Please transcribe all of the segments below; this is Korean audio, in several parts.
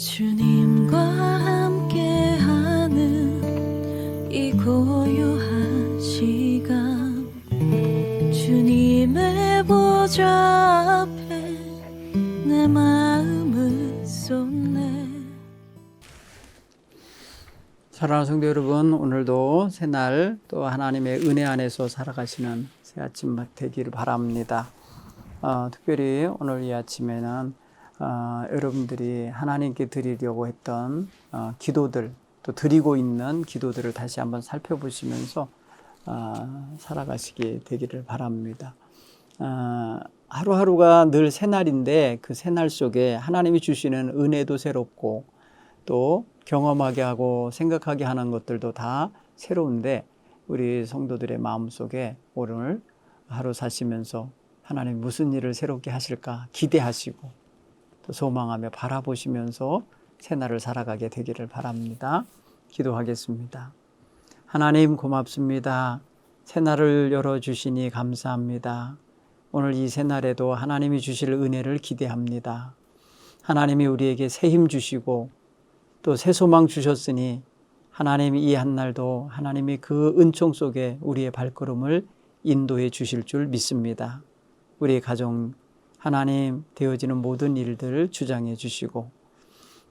주님과 함께하는 이 고요한 시간, 주님의 보좌 앞에 내 마음을 쏟네. 사랑하는 성도 여러분, 오늘도 새날 또 하나님의 은혜 안에서 살아가시는 새 아침 되기를 바랍니다. 특별히 오늘 이 아침에는 여러분들이 하나님께 드리려고 했던 기도들, 또 드리고 있는 기도들을 다시 한번 살펴보시면서 살아가시게 되기를 바랍니다. 하루하루가 늘 새날인데 그 새날 속에 하나님이 주시는 은혜도 새롭고 또 경험하게 하고 생각하게 하는 것들도 다 새로운데, 우리 성도들의 마음속에 오늘 하루 사시면서 하나님 무슨 일을 새롭게 하실까 기대하시고 또 소망하며 바라보시면서 새날을 살아가게 되기를 바랍니다. 기도하겠습니다. 하나님 고맙습니다. 새날을 열어주시니 감사합니다. 오늘 이 새날에도 하나님이 주실 은혜를 기대합니다. 하나님이 우리에게 새 힘 주시고 또 새 소망 주셨으니 하나님이 이 한날도 하나님이 그 은총 속에 우리의 발걸음을 인도해 주실 줄 믿습니다. 우리 가정 하나님 되어지는 모든 일들을 주장해 주시고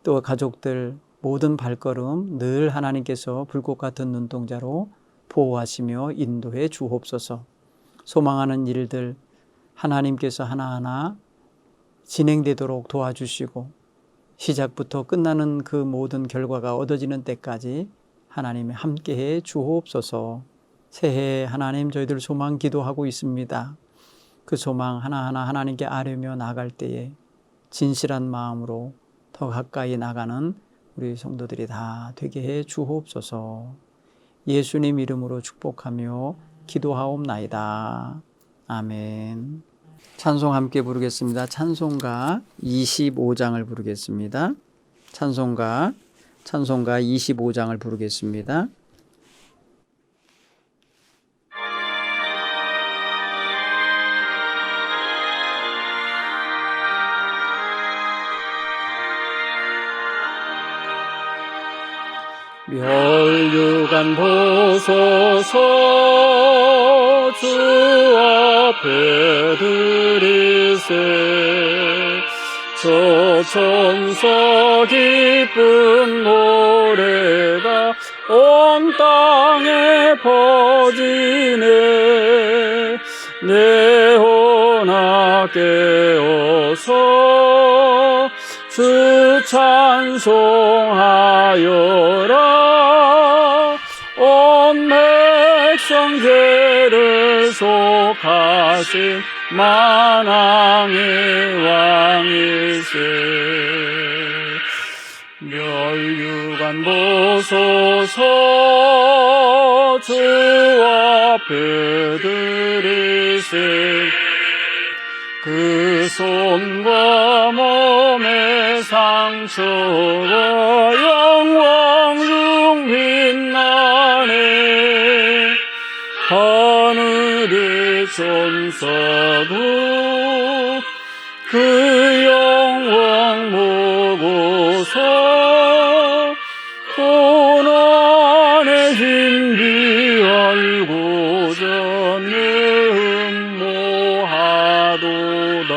또 가족들 모든 발걸음 늘 하나님께서 불꽃 같은 눈동자로 보호하시며 인도해 주옵소서. 소망하는 일들 하나님께서 하나하나 진행되도록 도와주시고 시작부터 끝나는 그 모든 결과가 얻어지는 때까지 하나님이 함께해 주옵소서. 새해 하나님 저희들 소망 기도하고 있습니다. 그 소망 하나하나 하나님께 아뢰며 나갈 때에 진실한 마음으로 더 가까이 나가는 우리 성도들이 다 되게 해 주옵소서. 예수님 이름으로 축복하며 기도하옵나이다. 아멘. 찬송 함께 부르겠습니다. 찬송가 25장을 부르겠습니다. 찬송가 25장을 부르겠습니다. 멸류관 보소서 주 앞에 드리세. 저 천사 기쁜 노래가 온 땅에 퍼지네. 내 혼아 깨어서 주 찬송하여라. 온 백성 죄를 속하신 만왕의 왕이세. 멸류관 보소서 주 앞에 드리세. 그 손과 몸의 상처가 영광 중 빛나네. 하늘의 천사도 그 영광 보고서 고난의 힘비 알고자 음모하도다.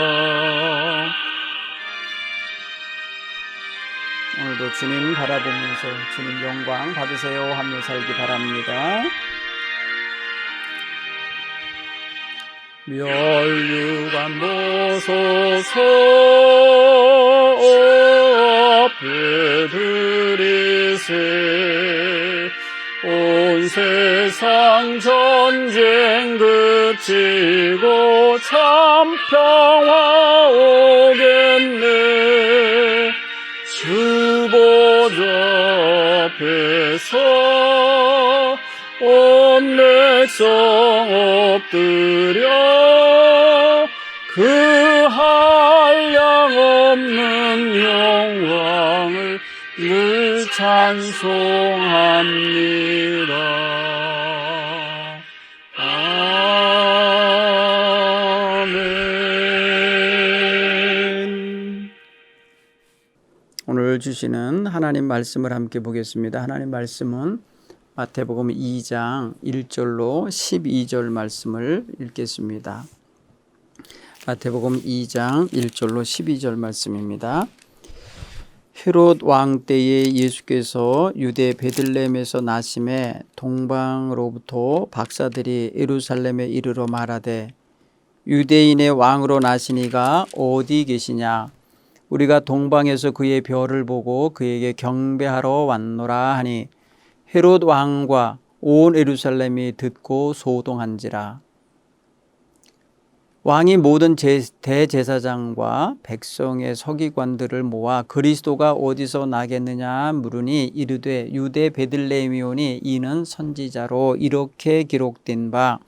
오늘도 주님 바라보면서 주님 영광 받으세요 하며 살기 바랍니다. 멸류관 보소서 앞에 드리세. 온 세상 전쟁 그치고 참 평화 오겠네. 주 보좌 앞에서 온 백성 엎드려 그 한량없는 영광을 늘 찬송합니다. 아멘. 오늘 오늘 주시는 하나님 말씀을 함께 보겠습니다. 하나님 말씀은 마태복음 2장 1절로 12절 말씀을 읽겠습니다. 마태복음 2장 1절로 12절 말씀입니다. 헤롯 왕 때에 예수께서 유대 베들레헴에서 나심에 동방으로부터 박사들이 예루살렘에 이르러 말하되 유대인의 왕으로 나시니가 어디 계시냐? 우리가 동방에서 그의 별을 보고 그에게 경배하러 왔노라 하니 헤롯 왕과 온 예루살렘이 듣고 소동한지라. 왕이 모든 대제사장과 백성의 서기관들을 모아 그리스도가 어디서 나겠느냐 물으니 이르되 유대 베들레헴이오니 이는 선지자로 이렇게 기록된 바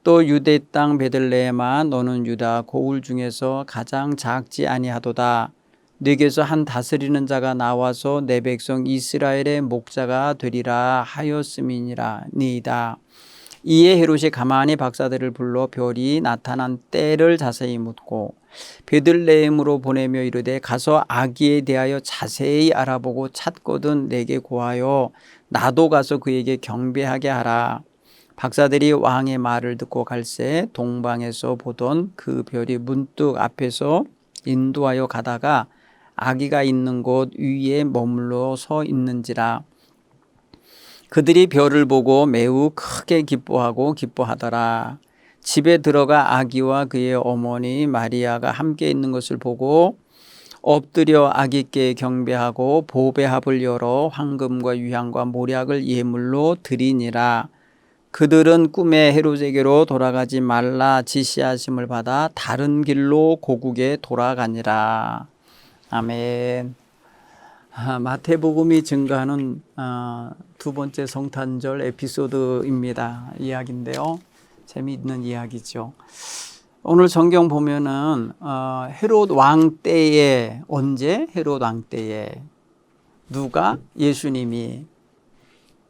또 유대 땅 베들레헴아 너는 유다 고을 중에서 가장 작지 아니하도다. 네게서 한 다스리는 자가 나와서 내 백성 이스라엘의 목자가 되리라 하였음이니라 니이다. 이에 헤롯이 가만히 박사들을 불러 별이 나타난 때를 자세히 묻고 베들레헴으로 보내며 이르되 가서 아기에 대하여 자세히 알아보고 찾거든 내게 고하여 나도 가서 그에게 경배하게 하라. 박사들이 왕의 말을 듣고 갈새 동방에서 보던 그 별이 문득 앞에서 인도하여 가다가 아기가 있는 곳 위에 머물러 서 있는지라. 그들이 별을 보고 매우 크게 기뻐하더라. 집에 들어가 아기와 그의 어머니 마리아가 함께 있는 것을 보고 엎드려 아기께 경배하고 보배합을 열어 황금과 유향과 모략을 예물로 드리니라. 그들은 꿈에 헤롯에게로 돌아가지 말라 지시하심을 받아 다른 길로 고국에 돌아가니라. 아멘. 마태복음이 증가하는 두 번째 성탄절 에피소드입니다. 이야기인데요. 재미있는 이야기죠. 오늘 성경 보면은 헤롯 왕 때에 언제 헤롯 왕 때에 누가 예수님이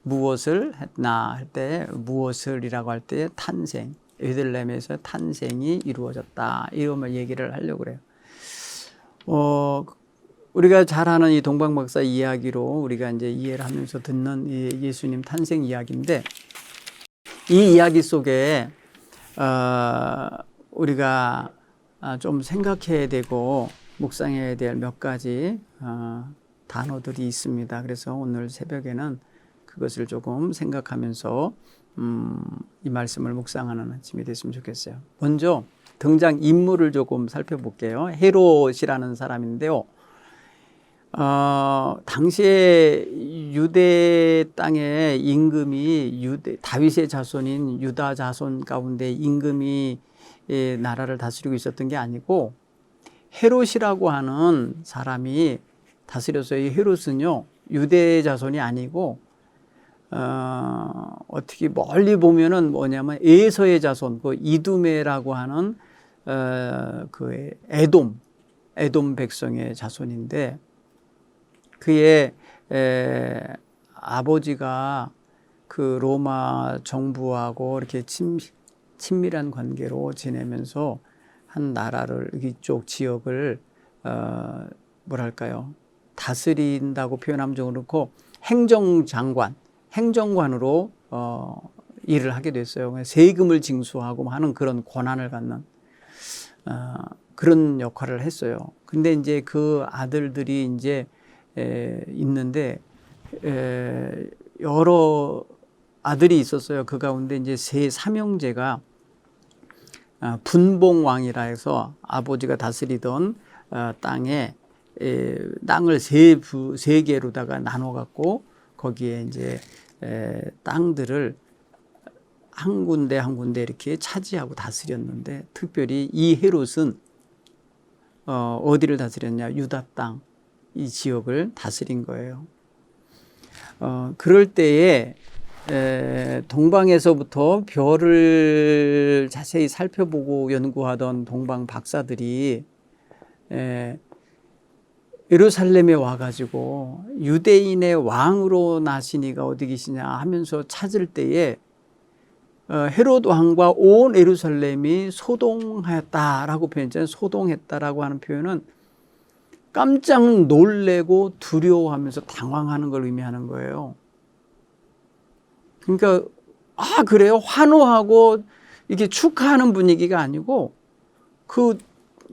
무엇을 했나 할 때 무엇을이라고 할 때 탄생 베들레헴에서 탄생이 이루어졌다 이런 얘기를 하려고 그래요. 우리가 잘 아는 이 동방박사 이야기로 우리가 이제 이해를 하면서 듣는 이 예수님 탄생 이야기인데 이 이야기 속에 우리가 좀 생각해야 되고 묵상해야 될 몇 가지 단어들이 있습니다. 그래서 오늘 새벽에는 그것을 조금 생각하면서 이 말씀을 묵상하는 아침이 됐으면 좋겠어요. 먼저 등장 인물을 조금 살펴볼게요. 헤롯이라는 사람인데요. 당시에 유대 땅의 임금이 다윗의 자손인 유다 자손 가운데 임금이 나라를 다스리고 있었던 게 아니고 헤롯이라고 하는 사람이 다스렸어요. 이 헤롯은요 유대 자손이 아니고 어떻게 멀리 보면은 뭐냐면 에서의 자손, 그 이두메라고 하는 그 에돔 백성의 자손인데 그의 아버지가 그 로마 정부하고 이렇게 친밀한 관계로 지내면서 한 나라를 이쪽 지역을 뭐랄까요 다스린다고 표현하면 좀 그렇고 행정관으로 일을 하게 됐어요. 세금을 징수하고 하는 그런 권한을 갖는 그런 역할을 했어요. 근데 이제 그 아들들이 이제 있는데 여러 아들이 있었어요. 그 가운데 이제 삼형제가 분봉왕이라 해서 아버지가 다스리던 땅에 땅을 세 개로다가 나눠 갖고 거기에 이제 땅들을 한 군데 한 군데 이렇게 차지하고 다스렸는데 특별히 이 헤롯은 어디를 다스렸냐? 유다 땅 이 지역을 다스린 거예요. 그럴 때에 동방에서부터 별을 자세히 살펴보고 연구하던 동방 박사들이 예루살렘에 와가지고 유대인의 왕으로 나시니가 어디 계시냐 하면서 찾을 때에 헤롯 왕과 온 예루살렘이 소동하였다라고 표현했잖아요. 소동했다라고 하는 표현은 깜짝 놀래고 두려워하면서 당황하는 걸 의미하는 거예요. 그러니까 그래요? 환호하고 이게 축하하는 분위기가 아니고 그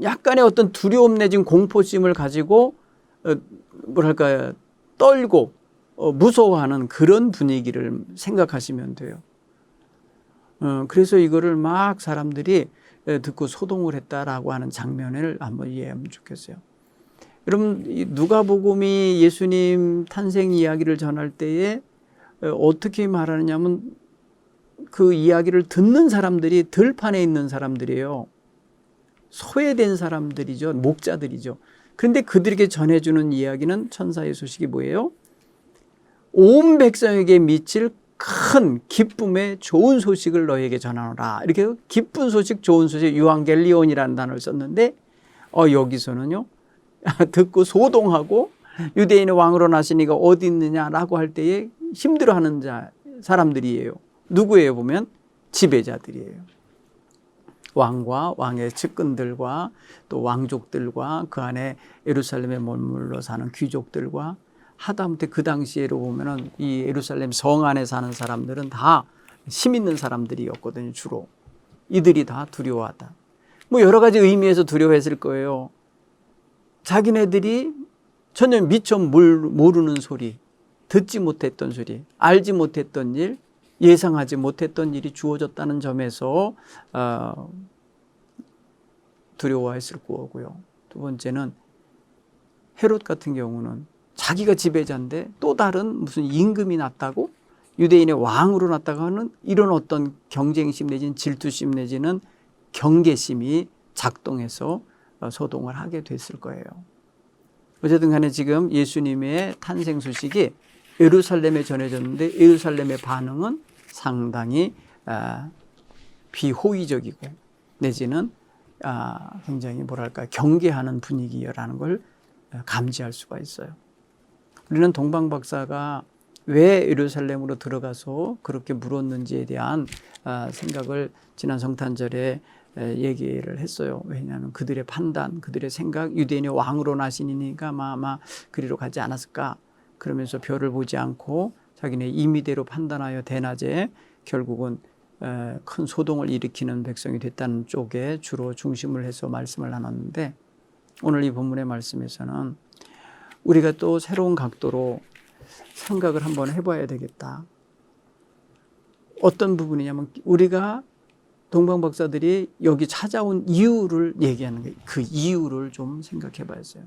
약간의 어떤 두려움 내진 공포심을 가지고 뭐랄까요? 떨고 무서워하는 그런 분위기를 생각하시면 돼요. 그래서 이거를 막 사람들이 듣고 소동을 했다라고 하는 장면을 한번 이해하면 좋겠어요. 여러분, 누가복음이 예수님 탄생 이야기를 전할 때에 어떻게 말하느냐면 그 이야기를 듣는 사람들이 들판에 있는 사람들이에요. 소외된 사람들이죠. 목자들이죠. 그런데 그들에게 전해주는 이야기는 천사의 소식이 뭐예요? 온 백성에게 미칠 큰 기쁨의 좋은 소식을 너에게 전하노라. 이렇게 기쁜 소식, 좋은 소식, 유앙겔리온이라는 단어를 썼는데 여기서는요. 듣고 소동하고 유대인의 왕으로 나시니가 어디 있느냐라고 할 때에 힘들어하는 사람들이에요. 누구예요? 보면 지배자들이에요. 왕과 왕의 측근들과 또 왕족들과 그 안에 예루살렘에 머물러 사는 귀족들과 하다못해 그 당시에로 보면은 이 예루살렘 성 안에 사는 사람들은 다 힘 있는 사람들이었거든요. 주로 이들이 다 두려워하다. 뭐 여러 가지 의미에서 두려워했을 거예요. 자기네들이 전혀 미처 모르는 소리, 듣지 못했던 소리, 알지 못했던 일, 예상하지 못했던 일이 주어졌다는 점에서 두려워했을 거고요. 두 번째는 헤롯 같은 경우는 자기가 지배자인데 또 다른 무슨 임금이 났다고 유대인의 왕으로 났다고 하는 이런 어떤 경쟁심 내지는 질투심 내지는 경계심이 작동해서 소동을 하게 됐을 거예요. 어쨌든 간에 지금 예수님의 탄생 소식이 예루살렘에 전해졌는데 예루살렘의 반응은 상당히 비호의적이고 내지는 굉장히 뭐랄까 경계하는 분위기라는 걸 감지할 수가 있어요. 우리는 동방박사가 왜 예루살렘으로 들어가서 그렇게 물었는지에 대한 생각을 지난 성탄절에 얘기를 했어요. 왜냐하면 그들의 판단, 그들의 생각, 유대인의 왕으로 나시니까 아마 그리로 가지 않았을까. 그러면서 별을 보지 않고 자기네 임의대로 판단하여 대낮에 결국은 큰 소동을 일으키는 백성이 됐다는 쪽에 주로 중심을 해서 말씀을 나눴는데 오늘 이 본문의 말씀에서는 우리가 또 새로운 각도로 생각을 한번 해봐야 되겠다. 어떤 부분이냐면 우리가 동방박사들이 여기 찾아온 이유를 얘기하는 거예요. 그 이유를 좀 생각해 봐야죠.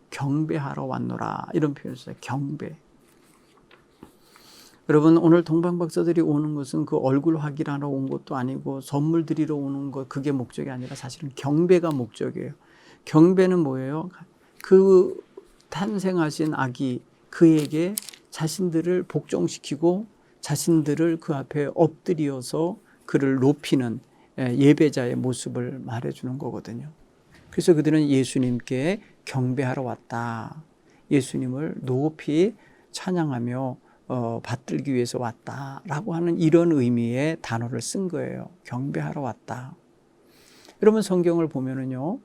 경배하러 왔노라 이런 표현을 써요. 경배. 여러분 오늘 동방박사들이 오는 것은 그 얼굴 확인하러 온 것도 아니고 선물 드리러 오는 것 그게 목적이 아니라 사실은 경배가 목적이에요. 경배는 뭐예요? 그 탄생하신 아기 그에게 자신들을 복종시키고 자신들을 그 앞에 엎드려서 그를 높이는 예배자의 모습을 말해주는 거거든요. 그래서 그들은 예수님께 경배하러 왔다. 예수님을 높이 찬양하며 받들기 위해서 왔다라고 하는 이런 의미의 단어를 쓴 거예요. 경배하러 왔다. 여러분 성경을 보면은요.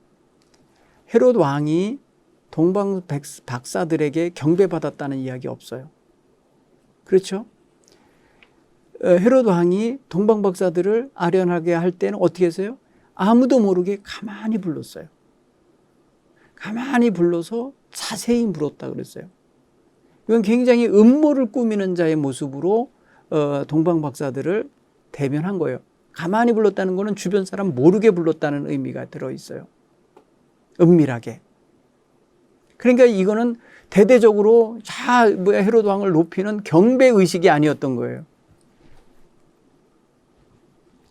헤롯 왕이 동방 박사들에게 경배받았다는 이야기 없어요. 그렇죠? 헤롯 왕이 동방 박사들을 아련하게 할 때는 어떻게 했어요? 아무도 모르게 가만히 불렀어요. 가만히 불러서 자세히 물었다 그랬어요. 이건 굉장히 음모를 꾸미는 자의 모습으로 동방 박사들을 대면한 거예요. 가만히 불렀다는 것은 주변 사람 모르게 불렀다는 의미가 들어있어요. 은밀하게. 그러니까 이거는 대대적으로 헤롯 왕을 높이는 경배 의식이 아니었던 거예요.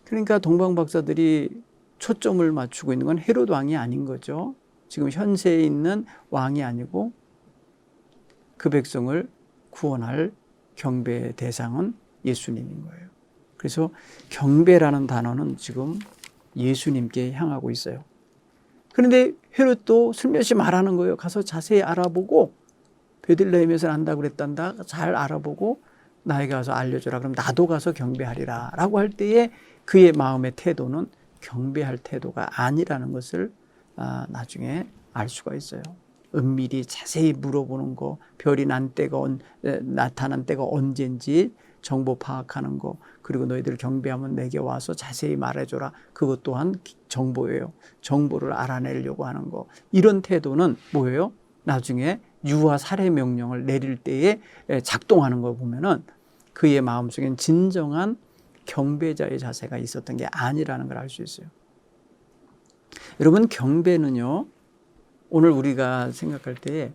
그러니까 동방 박사들이 초점을 맞추고 있는 건 헤롯 왕이 아닌 거죠. 지금 현세에 있는 왕이 아니고 그 백성을 구원할 경배의 대상은 예수님인 거예요. 그래서 경배라는 단어는 지금 예수님께 향하고 있어요. 그런데 헤롯도 슬며시 말하는 거예요. 가서 자세히 알아보고 베들레헴에서 난다고 그랬단다. 잘 알아보고 나에게 가서 알려줘라. 그럼 나도 가서 경배하리라 라고 할 때에 그의 마음의 태도는 경배할 태도가 아니라는 것을 나중에 알 수가 있어요. 은밀히 자세히 물어보는 거, 별이 나타난 때가 언젠지 정보 파악하는 거, 그리고 너희들 경배하면 내게 와서 자세히 말해줘라. 그것 또한 정보예요. 정보를 알아내려고 하는 거. 이런 태도는 뭐예요? 나중에 유아 살해 명령을 내릴 때에 작동하는 걸 보면은 그의 마음속엔 진정한 경배자의 자세가 있었던 게 아니라는 걸 알 수 있어요. 여러분, 경배는요, 오늘 우리가 생각할 때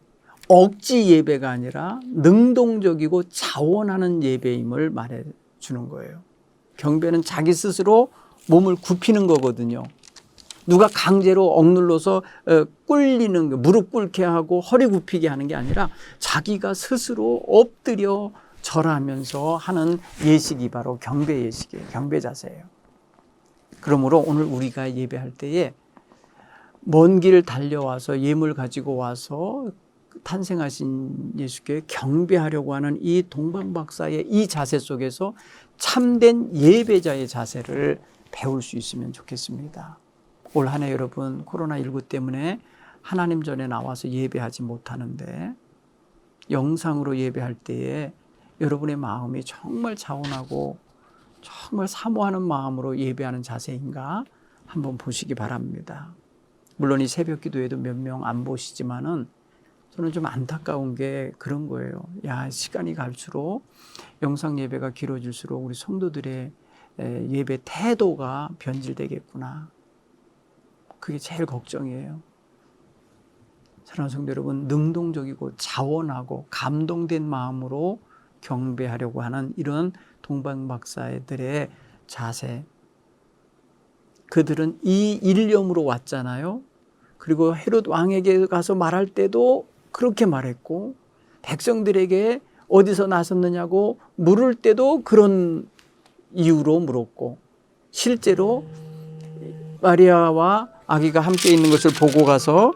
억지 예배가 아니라 능동적이고 자원하는 예배임을 말해주는 거예요. 경배는 자기 스스로 몸을 굽히는 거거든요. 누가 강제로 억눌러서 꿇리는 거, 무릎 꿇게 하고 허리 굽히게 하는 게 아니라 자기가 스스로 엎드려 절하면서 하는 예식이 바로 경배 예식이에요. 경배 자세예요. 그러므로 오늘 우리가 예배할 때에 먼 길 달려와서 예물 가지고 와서 탄생하신 예수께 경배하려고 하는 이 동방박사의 이 자세 속에서 참된 예배자의 자세를 배울 수 있으면 좋겠습니다. 올 한 해 여러분, 코로나19 때문에 하나님 전에 나와서 예배하지 못하는데 영상으로 예배할 때에 여러분의 마음이 정말 자원하고 정말 사모하는 마음으로 예배하는 자세인가 한번 보시기 바랍니다. 물론 이 새벽 기도에도 몇 명 안 보시지만은 저는 좀 안타까운 게 그런 거예요. 야, 시간이 갈수록 영상 예배가 길어질수록 우리 성도들의 예배 태도가 변질되겠구나. 그게 제일 걱정이에요. 사랑하는 성도 여러분, 능동적이고 자원하고 감동된 마음으로 경배하려고 하는 이런 동방박사들의 자세. 그들은 이 일념으로 왔잖아요. 그리고 헤롯 왕에게 가서 말할 때도 그렇게 말했고, 백성들에게 어디서 나섰느냐고 물을 때도 그런 이유로 물었고, 실제로 마리아와 아기가 함께 있는 것을 보고 가서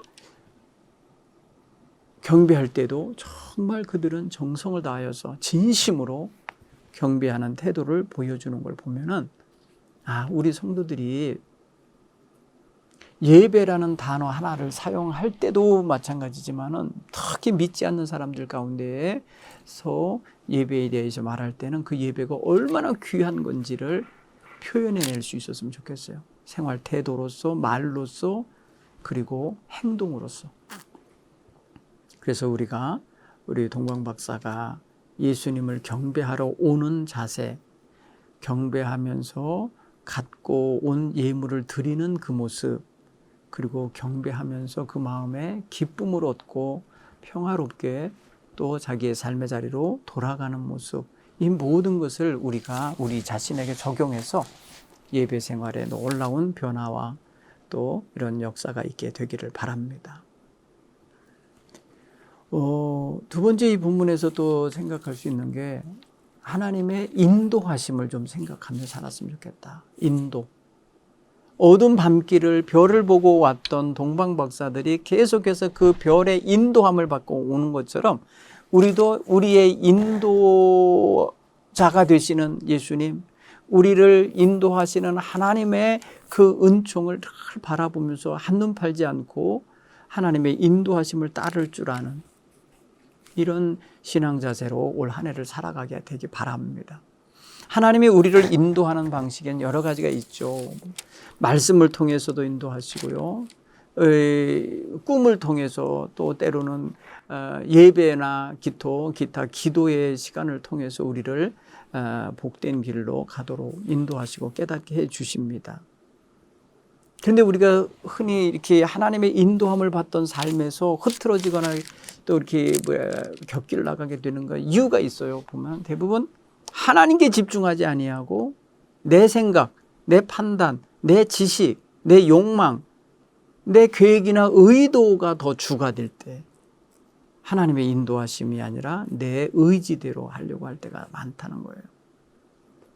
경배할 때도 정말 그들은 정성을 다하여서 진심으로 경배하는 태도를 보여주는 걸 보면은, 아, 우리 성도들이 예배라는 단어 하나를 사용할 때도 마찬가지지만은 특히 믿지 않는 사람들 가운데에서 예배에 대해서 말할 때는 그 예배가 얼마나 귀한 건지를 표현해낼 수 있었으면 좋겠어요. 생활 태도로서, 말로서, 그리고 행동으로서. 그래서 우리 동방박사가 예수님을 경배하러 오는 자세, 경배하면서 갖고 온 예물을 드리는 그 모습, 그리고 경배하면서 그 마음에 기쁨을 얻고 평화롭게 또 자기의 삶의 자리로 돌아가는 모습, 이 모든 것을 우리가 우리 자신에게 적용해서 예배 생활에 놀라운 변화와 또 이런 역사가 있게 되기를 바랍니다. 두 번째 이 본문에서 또 생각할 수 있는 게 하나님의 인도하심을 좀 생각하며 살았으면 좋겠다. 인도. 어두운 밤길을 별을 보고 왔던 동방박사들이 계속해서 그 별의 인도함을 받고 오는 것처럼 우리도 우리의 인도자가 되시는 예수님, 우리를 인도하시는 하나님의 그 은총을 늘 바라보면서 한눈 팔지 않고 하나님의 인도하심을 따를 줄 아는 이런 신앙 자세로 올 한 해를 살아가게 되기 바랍니다. 하나님이 우리를 인도하는 방식엔 여러 가지가 있죠. 말씀을 통해서도 인도하시고요. 꿈을 통해서 또 때로는 예배나 기타 기도의 시간을 통해서 우리를 복된 길로 가도록 인도하시고 깨닫게 해 주십니다. 그런데 우리가 흔히 이렇게 하나님의 인도함을 받던 삶에서 흐트러지거나 또 이렇게 곁길을 나가게 되는 거 이유가 있어요. 보면 대부분 하나님께 집중하지 아니하고 내 생각, 내 판단, 내 지식, 내 욕망, 내 계획이나 의도가 더 주가 될 때 하나님의 인도하심이 아니라 내 의지대로 하려고 할 때가 많다는 거예요.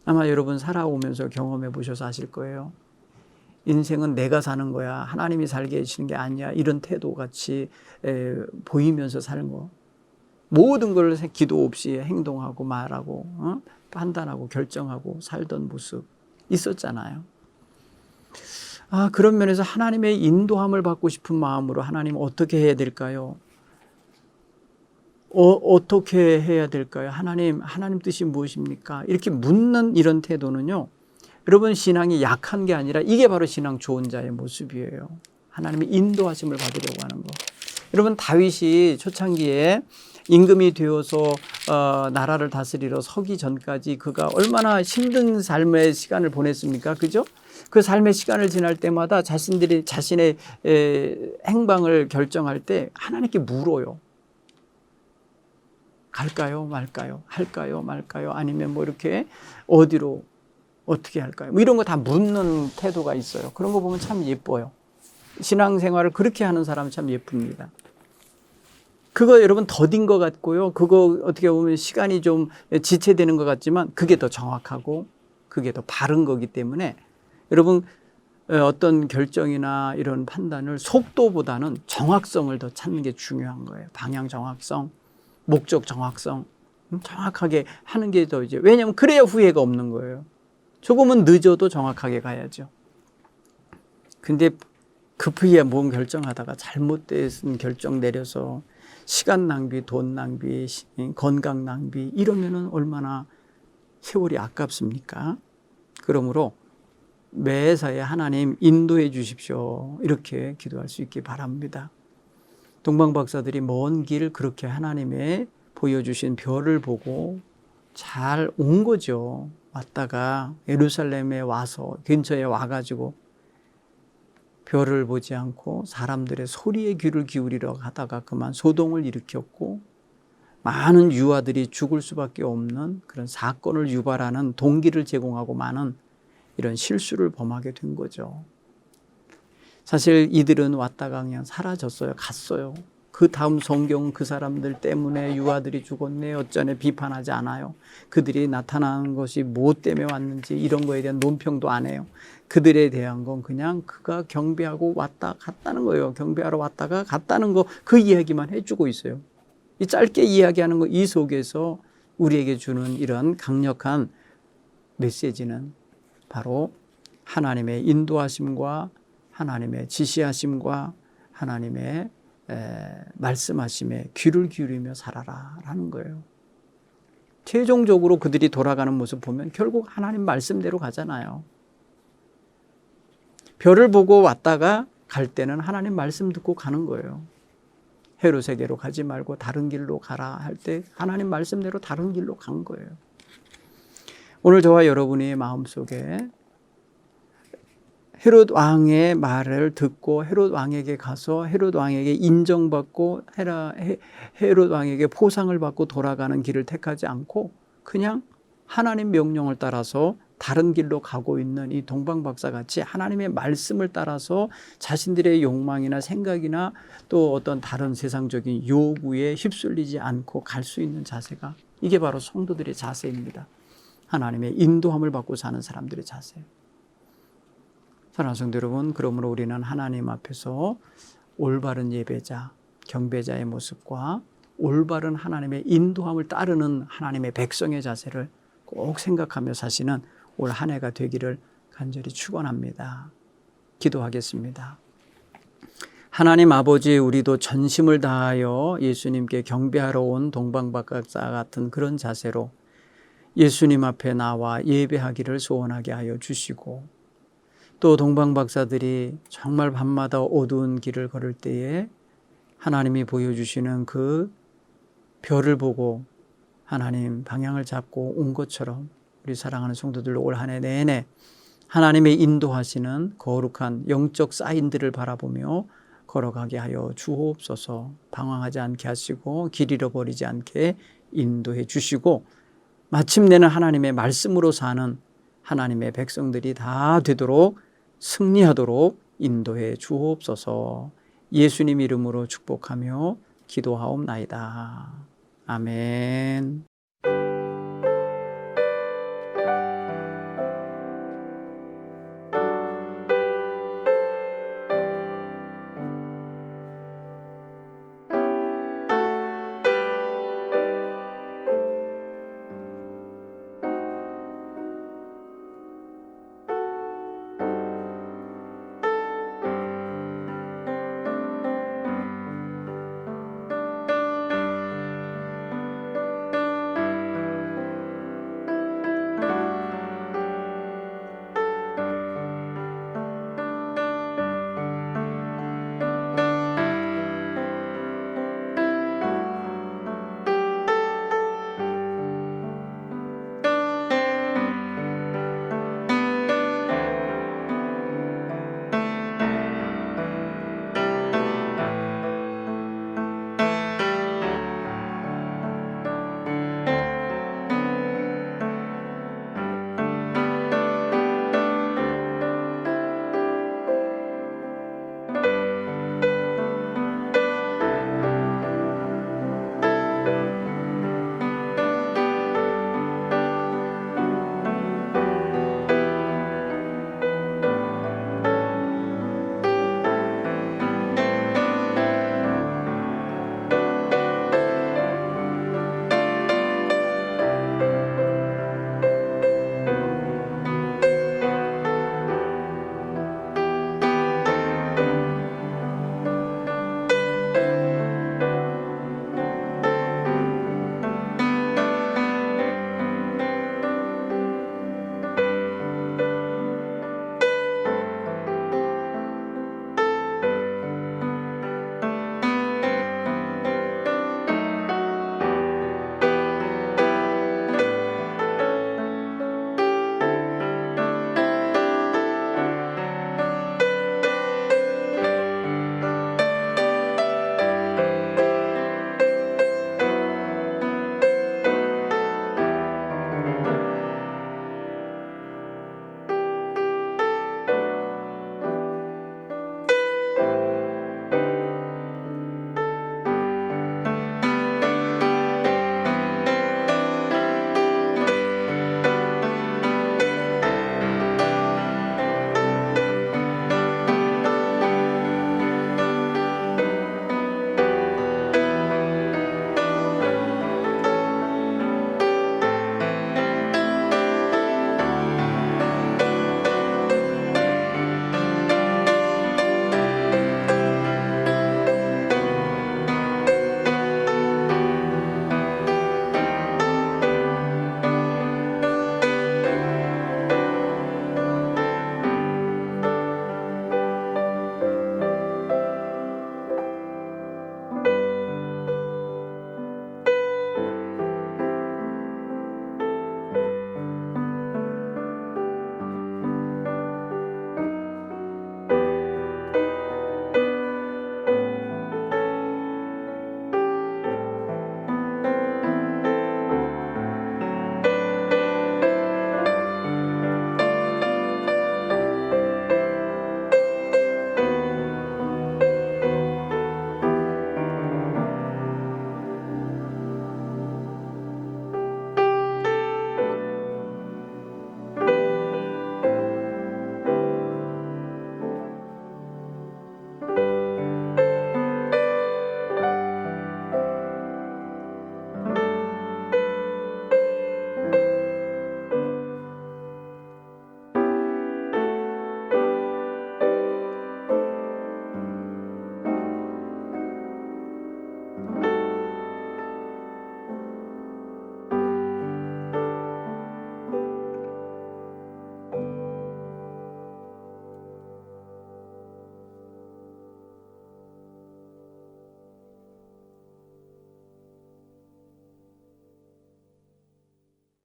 아마 여러분 살아오면서 경험해 보셔서 아실 거예요. 인생은 내가 사는 거야. 하나님이 살게 해주시는 게 아니야. 이런 태도같이 보이면서 사는 거. 모든 걸 기도 없이 행동하고 말하고 판단하고 결정하고 살던 모습 있었잖아요. 그런 면에서 하나님의 인도함을 받고 싶은 마음으로 하나님 어떻게 해야 될까요? 어떻게 해야 될까요? 하나님 뜻이 무엇입니까? 이렇게 묻는 이런 태도는요, 여러분 신앙이 약한 게 아니라 이게 바로 신앙 좋은 자의 모습이에요. 하나님의 인도하심을 받으려고 하는 거. 여러분 다윗이 초창기에 임금이 되어서 나라를 다스리러 서기 전까지 그가 얼마나 힘든 삶의 시간을 보냈습니까? 그죠? 그 삶의 시간을 지날 때마다 자신의 행방을 결정할 때 하나님께 물어요. 갈까요? 말까요? 할까요? 말까요? 아니면 뭐 이렇게 어디로 어떻게 할까요? 뭐 이런 거 다 묻는 태도가 있어요. 그런 거 보면 참 예뻐요. 신앙생활을 그렇게 하는 사람은 참 예쁩니다. 그거 여러분 더딘 것 같고요. 그거 어떻게 보면 시간이 좀 지체되는 것 같지만 그게 더 정확하고 그게 더 바른 거기 때문에 여러분 어떤 결정이나 이런 판단을 속도보다는 정확성을 더 찾는 게 중요한 거예요. 방향 정확성, 목적 정확성, 정확하게 하는 게 더 이제 왜냐하면 그래야 후회가 없는 거예요. 조금은 늦어도 정확하게 가야죠. 근데 급하게 뭔 결정하다가 잘못된 결정 내려서 시간 낭비, 돈 낭비, 건강 낭비 이러면은 얼마나 세월이 아깝습니까? 그러므로 매사에 하나님 인도해 주십시오. 이렇게 기도할 수 있기 바랍니다. 동방박사들이 먼 길 그렇게 하나님의 보여주신 별을 보고 잘 온 거죠. 왔다가 예루살렘에 와서 근처에 와가지고 별을 보지 않고 사람들의 소리에 귀를 기울이려 하다가 그만 소동을 일으켰고 많은 유아들이 죽을 수밖에 없는 그런 사건을 유발하는 동기를 제공하고 많은 이런 실수를 범하게 된 거죠. 사실 이들은 왔다가 그냥 사라졌어요. 갔어요. 그 다음 성경은 그 사람들 때문에 유아들이 죽었네 어쩌네 비판하지 않아요. 그들이 나타나는 것이 뭐 때문에 왔는지 이런 거에 대한 논평도 안 해요. 그들에 대한 건 그냥 그가 경배하고 왔다 갔다는 거예요. 경배하러 왔다가 갔다는 거 그 이야기만 해주고 있어요. 이 짧게 이야기하는 거 이 속에서 우리에게 주는 이런 강력한 메시지는 바로 하나님의 인도하심과 하나님의 지시하심과 하나님의 말씀하심에 귀를 기울이며 살아라 라는 거예요. 최종적으로 그들이 돌아가는 모습 보면 결국 하나님 말씀대로 가잖아요. 별을 보고 왔다가 갈 때는 하나님 말씀 듣고 가는 거예요. 헤롯에게로 가지 말고 다른 길로 가라 할 때 하나님 말씀대로 다른 길로 간 거예요. 오늘 저와 여러분의 마음속에 헤롯 왕의 말을 듣고 헤롯 왕에게 가서 헤롯 왕에게 인정받고 헤롯 왕에게 포상을 받고 돌아가는 길을 택하지 않고 그냥 하나님 명령을 따라서 다른 길로 가고 있는 이 동방박사 같이 하나님의 말씀을 따라서 자신들의 욕망이나 생각이나 또 어떤 다른 세상적인 요구에 휩쓸리지 않고 갈 수 있는 자세가 이게 바로 성도들의 자세입니다. 하나님의 인도함을 받고 사는 사람들의 자세. 사랑하는 성도 여러분, 그러므로 우리는 하나님 앞에서 올바른 예배자, 경배자의 모습과 올바른 하나님의 인도함을 따르는 하나님의 백성의 자세를 꼭 생각하며 사시는 올 한 해가 되기를 간절히 축원합니다. 기도하겠습니다. 하나님 아버지, 우리도 전심을 다하여 예수님께 경배하러 온 동방박사 같은 그런 자세로 예수님 앞에 나와 예배하기를 소원하게 하여 주시고 또 동방박사들이 정말 밤마다 어두운 길을 걸을 때에 하나님이 보여주시는 그 별을 보고 하나님 방향을 잡고 온 것처럼 우리 사랑하는 성도들로 올 한 해 내내 하나님의 인도하시는 거룩한 영적 사인들을 바라보며 걸어가게 하여 주옵소서. 방황하지 않게 하시고 길 잃어버리지 않게 인도해 주시고 마침내는 하나님의 말씀으로 사는 하나님의 백성들이 다 되도록 승리하도록 인도해 주옵소서. 예수님 이름으로 축복하며 기도하옵나이다. 아멘.